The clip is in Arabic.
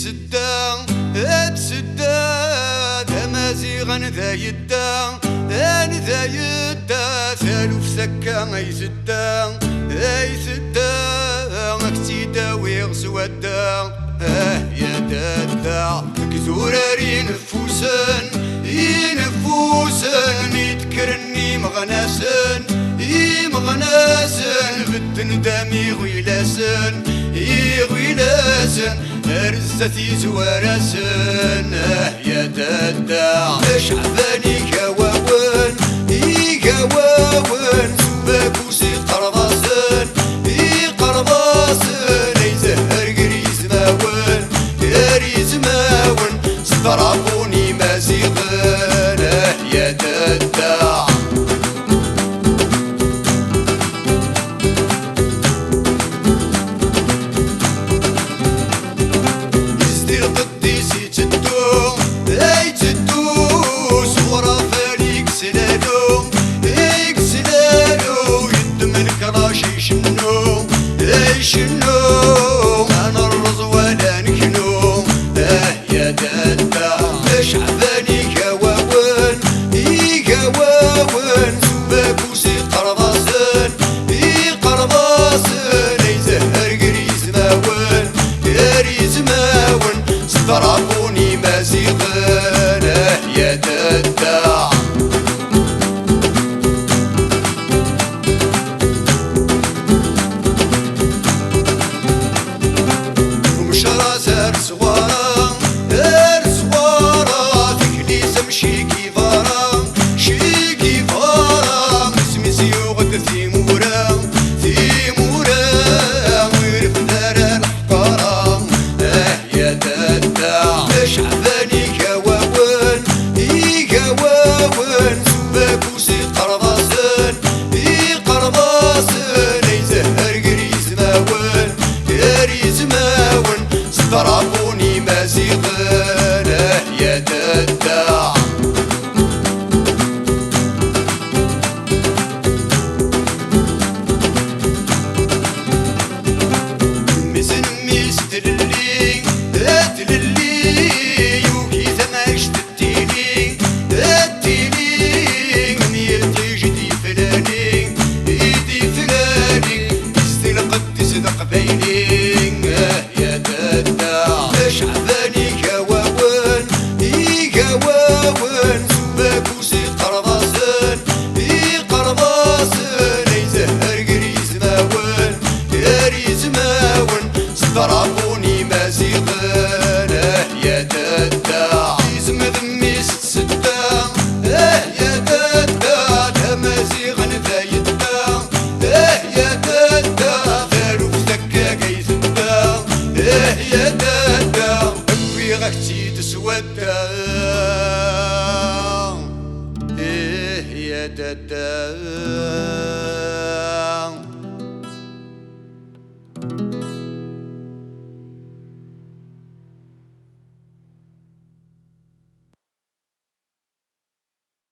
سدا تسدا تمازيغا ذا يدا ذا يدا ثالوف سكا اي سدا اكتي داوي غزودا يا دادا كثوراري نفوسن يتكرني مغناسن بالدندامي غيلاسن رزتي زواراسن يا دادا شعباني كواون سباكوسي قرضاسن يزهر قريز ماون سترابوني مازيغن يا دادا شنو انا الرز ولا نكنو يا دادا شعباني كواون سباكوسي قرضاسن يزهر قريز ماون سترابوني مازيغن يا دادا شعباني كواون سباكوسي قرضاسن يزهر قريز ماون سترابوني مازيغن يا دادا يا دادا شعباني كواون سباكوسي قرضاسن يزهر قريز ماون سترابوني